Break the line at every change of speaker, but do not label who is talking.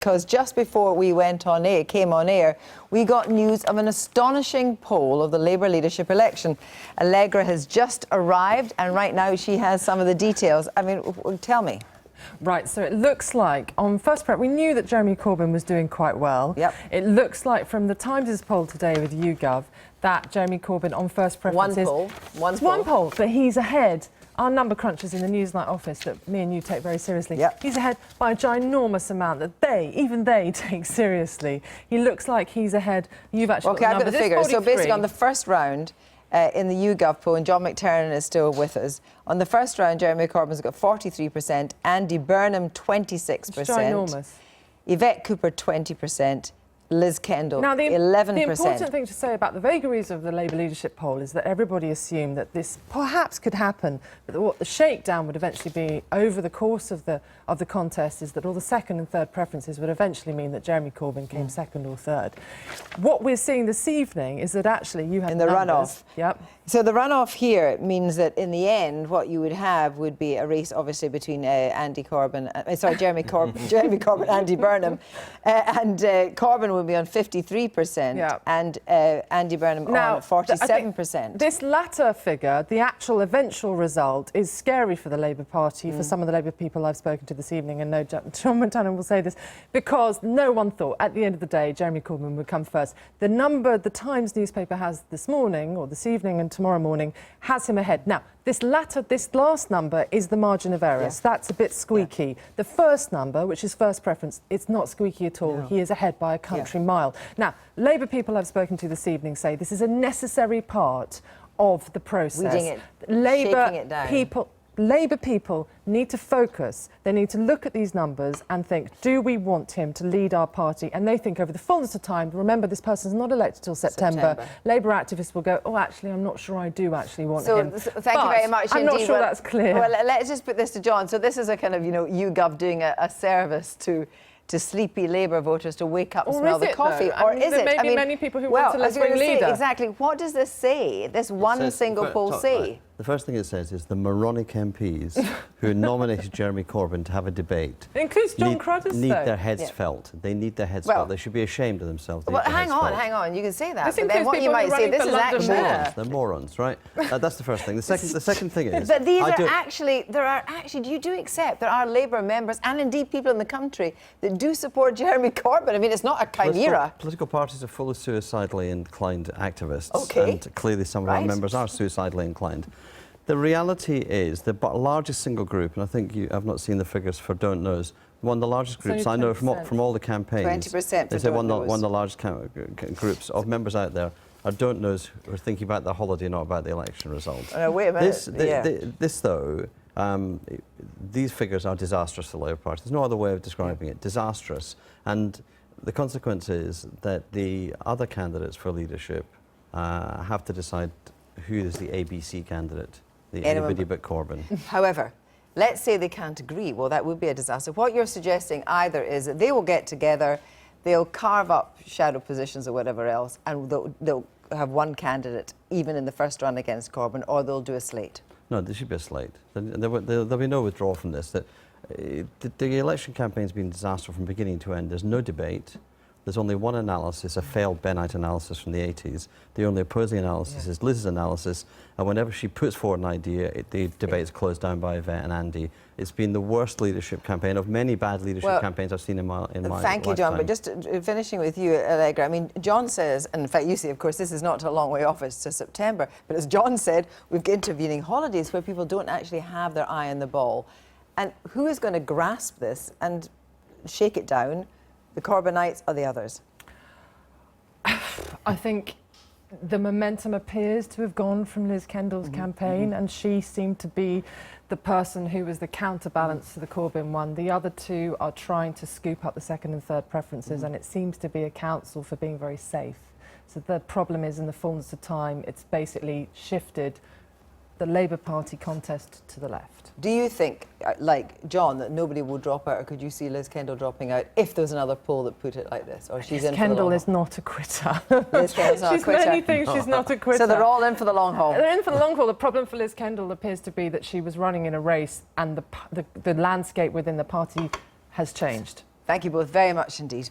Because just before we came on air, we got news of an astonishing poll of the Labour leadership election. Allegra has just arrived, and right now she has some of the details. I mean, tell me.
Right, so it looks like on first prep, we knew that Jeremy Corbyn was doing quite well.
Yep.
It looks like from the Times' poll today with YouGov that Jeremy Corbyn on first preferences... One poll, but he's ahead. Our number crunchers in the Newsnight office that me and you take very seriously.
Yep.
He's ahead by a ginormous amount that even they take seriously. He looks like he's ahead. You've actually
OK, I've got the figures. So basically on the first round in the YouGov poll, and John McTernan is still with us, on the first round Jeremy Corbyn's got 43%, Andy Burnham 26%.
It's ginormous.
Yvette Cooper 20%. Liz Kendall,
now,
11%.
The important thing to say about the vagaries of the Labour leadership poll is that everybody assumed that this perhaps could happen, but what the shakedown would eventually be over the course of the contest is that all the second and third preferences would eventually mean that Jeremy Corbyn came second or third. What we're seeing this evening is that actually you have
in the runoff.
Yep.
So the runoff here means that in the end, what you would have would be a race, obviously, between Jeremy Corbyn, Andy Burnham, and Corbyn will be on 53%,
yep.
and Andy Burnham on 47%.
This latter figure, the actual eventual result, is scary for the Labour Party, for some of the Labour people I've spoken to this evening, and no, John McTernan will say this, because no one thought, at the end of the day, Jeremy Corbyn would come first. The number the Times newspaper has this morning, or this evening and tomorrow morning, has him ahead. Now, this last number is the margin of error. So that's a bit squeaky. Yeah. The first number, which is first preference, it's not squeaky at all. No. He is ahead by a country mile. Now, Labour people I've spoken to this evening say this is a necessary part of the process.
Weeding it, shaking it down.
Labour people need to focus. They need to look at these numbers and think, do we want him to lead our party? And they think over the fullness of time, remember, this person's not elected till September. Labour activists will go, oh, actually, I'm not sure I do actually want him.
Thank you very much
I'm
indeed.
not sure that's clear.
Well, let's just put this to John. So this is a kind of, YouGov doing a service to sleepy Labour voters to wake up and smell the coffee. Or is it?
There may be many people who want a left-wing leader.
Exactly. What does this say, this one single poll say?
The first thing it says is the moronic MPs who nominated Jeremy Corbyn to have a debate.
It includes John Cruddas,
need their heads felt. They need their heads felt. They should be ashamed of themselves.
Well, hang on. You can say that.
But then what you might say, this is actually
morons. They're morons, right? That's the first thing. The second thing is.
But these are actually. You do accept there are Labour members and indeed people in the country that do support Jeremy Corbyn. I mean, it's not a chimera.
Political parties are full of suicidally inclined activists.
Okay.
And clearly some of our members are suicidally inclined. The reality is the largest single group, and I think I've not seen the figures for Don't Knows, one of the largest groups I know from all the campaigns.
20%
They say one of the largest groups of members out there are Don't Knows who are thinking about the holiday, not about the election result.
Wait a minute.
This though, these figures are disastrous for the Labour Party. There's no other way of describing it. Disastrous. And the consequence is that the other candidates for leadership have to decide who is the ABC candidate. Anybody but Corbyn.
However, let's say they can't agree. Well, that would be a disaster. What you're suggesting either is that they will get together, they'll carve up shadow positions or whatever else, and they'll have one candidate, even in the first run against Corbyn, or they'll do a slate.
No, there should be a slate. There'll be no withdrawal from this. The election campaign's been a disaster from beginning to end. There's no debate. There's only one analysis, a failed Bennite analysis from the 80s. The only opposing analysis is Liz's analysis, and whenever she puts forward an idea, the debate's closed down by Yvette and Andy. It's been the worst leadership campaign of many bad leadership campaigns I've seen in my
Thank you, John. But just finishing with you, Allegra, I mean, John says, and in fact, you see, of course, this is not a long way off, it's to September, but as John said, we've got intervening holidays where people don't actually have their eye on the ball. And who is going to grasp this and shake it down? The Corbynites or the others?
I think the momentum appears to have gone from Liz Kendall's campaign, and she seemed to be the person who was the counterbalance to the Corbyn one. The other two are trying to scoop up the second and third preferences, and it seems to be a counsel for being very safe. So the problem is, in the fullness of time, it's basically shifted the Labour Party contest to the left.
Do you think, like John, that nobody will drop out, or could you see Liz Kendall dropping out if there's another poll that put it like this? Or she's
Liz
in
Kendall
for the long
is not a quitter.
Liz Kendall's not a quitter.
She's many things, she's not a quitter.
So they're all in for the long haul.
They're in for the long haul. The problem for Liz Kendall appears to be that she was running in a race and the landscape within the party has changed.
Thank you both very much indeed.